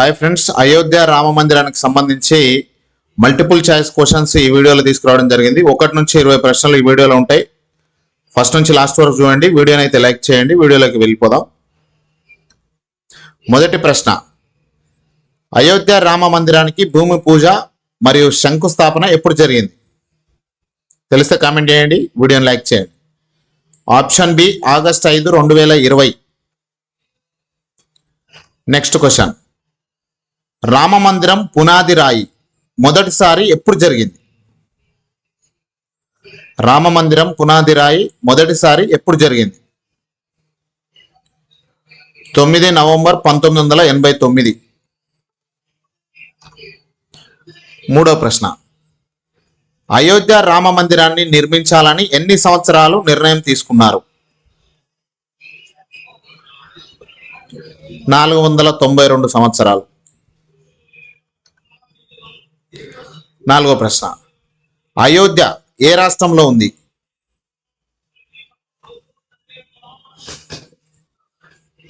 Hi friends, Ayodhya Rama మందిరానికి సంబంధించి multiple choice questions ఈ వీడియోలో తీసుకురావడం జరిగింది. 1 నుంచి 20 ప్రశ్నలు ఈ వీడియోలో ఉంటాయి. ఫస్ట్ నుంచి లాస్ట్ వరకు చూడండి. వీడియోని అయితే లైక్ చేయండి. వీడియోలోకి వెళ్ళిపోదాం. మొదటి ప్రశ్న, అయోధ్య రామ మందిరానికి భూమి పూజ మరియు శంకుస్థాపన ఎప్పుడు జరిగింది? తెలిస్తే కామెంట్ చేయండి. వీడియోని లైక్ చేయండి. Option B August 5, 2020. Next question, Rama మందిరం పునాది రాయి మొదటిసారి ఎప్పుడు జరిగింది? రామ మందిరం పునాది రాయి మొదటిసారి ఎప్పుడు జరిగింది? 9 నవంబర్ 1989. మూడో ప్రశ్న, అయోధ్య రామ మందిరాన్ని నిర్మించాలని ఎన్ని సంవత్సరాలు నిర్ణయం తీసుకున్నారు? 492 సంవత్సరాలు. నాలుగో ప్రశ్న, అయోధ్య ఏ రాష్ట్రంలో ఉంది?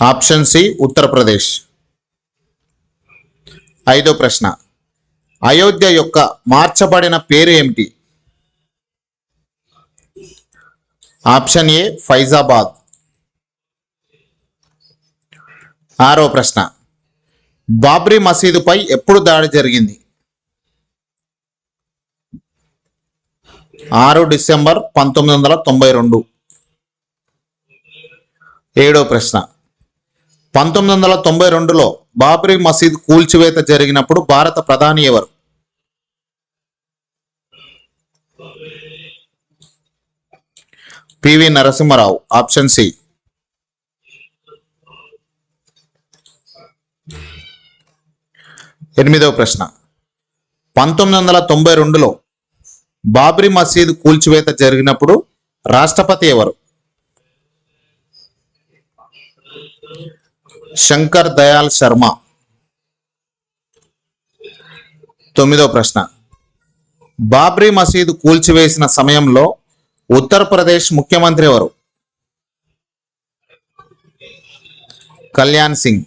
Option C Uttar Pradesh. ఐదో ప్రశ్న, అయోధ్య యొక్క మార్చబడిన పేరు ఏమిటి? Option A Faizabad. ఆరో ప్రశ్న, బాబ్రీ మసీదుపై ఎప్పుడు దాడి జరిగింది? 6 డిసెంబర్ 1992. ఏడో ప్రశ్న, 1992లో బాబ్రీ మసీద్ కూల్చివేత జరిగినప్పుడు భారత ప్రధాని ఎవరు? పివి నరసింహారావు. Option C. ఎనిమిదవ ప్రశ్న, 1992లో బాబ్రీ మసీద్ కూల్చివేత జరిగినప్పుడు రాష్ట్రపతి ఎవరు? శంకర్ దయాళ్ శర్మ. తొమ్మిదో ప్రశ్న, బాబ్రీ మసీదు కూల్చివేసిన సమయంలో ఉత్తరప్రదేశ్ ముఖ్యమంత్రి ఎవరు? కళ్యాణ్ సింగ్.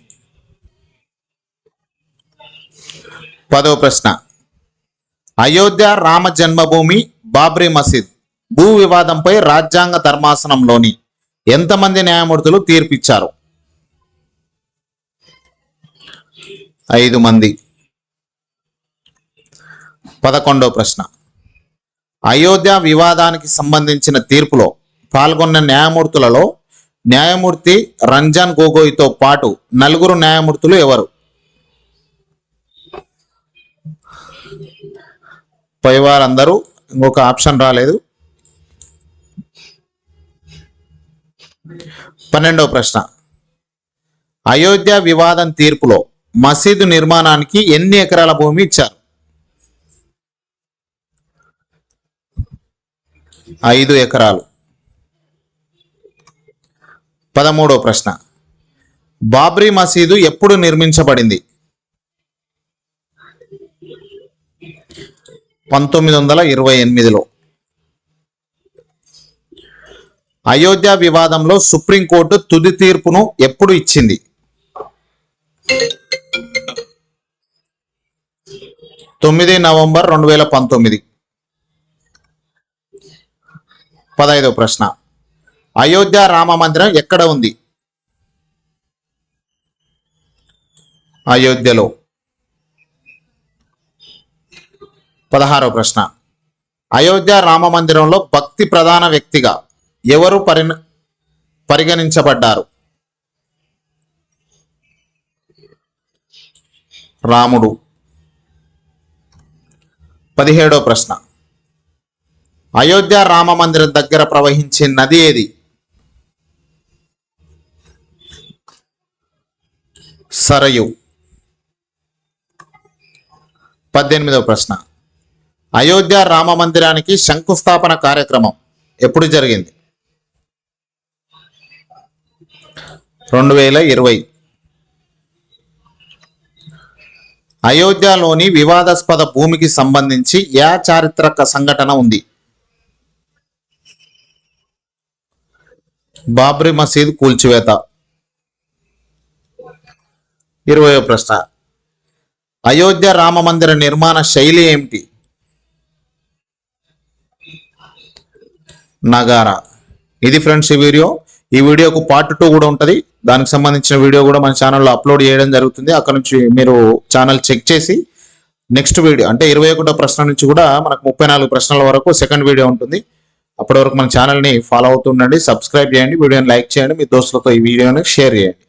పదో ప్రశ్న, అయోధ్య రామ జన్మభూమి బాబ్రీ మసీద్ భూ వివాదంపై రాజ్యాంగ ధర్మాసనంలోని ఎంతమంది న్యాయమూర్తులు తీర్పిచ్చారు? 5 మంది. 11వ ప్రశ్న, అయోధ్య వివాదానికి సంబంధించిన తీర్పులో పాల్గొన్న న్యాయమూర్తులలో న్యాయమూర్తి రంజన్ గొగోయ్తో పాటు 4 న్యాయమూర్తులు ఎవరు? పై వారందరూ. ఇంకొక ఆప్షన్ రాలేదు. 12వ ప్రశ్న, అయోధ్య వివాదం తీర్పులో మసీదు నిర్మాణానికి ఎన్ని ఎకరాల భూమి ఇచ్చారు? 5 ఎకరాలు. 13వ ప్రశ్న, బాబ్రీ మసీదు ఎప్పుడు నిర్మించబడింది? 1928లో. అయోధ్య వివాదంలో సుప్రీంకోర్టు తుది తీర్పును ఎప్పుడు ఇచ్చింది? 9 నవంబర్ 2019. 15వ ప్రశ్న, అయోధ్య రామ మందిరం ఎక్కడ ఉంది? అయోధ్యలో. 16వ ప్రశ్న, అయోధ్య రామ మందిరంలో భక్తి ప్రధాన వ్యక్తిగా ఎవరు పరిగణించబడ్డారు? రాముడు. 17వ ప్రశ్న, అయోధ్య రామ మందిరం దగ్గర ప్రవహించే నది ఏది? సరయు. 18వ ప్రశ్న, అయోధ్య రామ మందిరానికి శంకుస్థాపన కార్యక్రమం ఎప్పుడు జరిగింది? 2020. అయోధ్యలోని వివాదాస్పద భూమికి సంబంధించి ఏ చారిత్రక సంఘటన ఉంది? బాబ్రీ మసీద్ కూల్చివేత. 20వ ప్రశ్న, అయోధ్య రామ మందిర నిర్మాణ శైలి ఏమిటి? నగారా. ఇది ఫ్రెండ్స్ ఈ వీడియోకు పార్ట్ 2 కూడా ఉంటుంది. దానికి సంబంధించిన వీడియో కూడా మన ఛానల్లో అప్లోడ్ చేయడం జరుగుతుంది. అక్కడ నుంచి మీరు ఛానల్ చెక్ చేసి నెక్స్ట్ వీడియో అంటే 21వ ప్రశ్న నుంచి కూడా మనకు 34 ప్రశ్నల వరకు సెకండ్ వీడియో ఉంటుంది. అప్పటి వరకు మన ఛానల్ని ఫాలో అవుతుండండి, సబ్స్క్రైబ్ చేయండి, వీడియోని లైక్ చేయండి, మీ దోస్తులతో ఈ వీడియోని షేర్ చేయండి.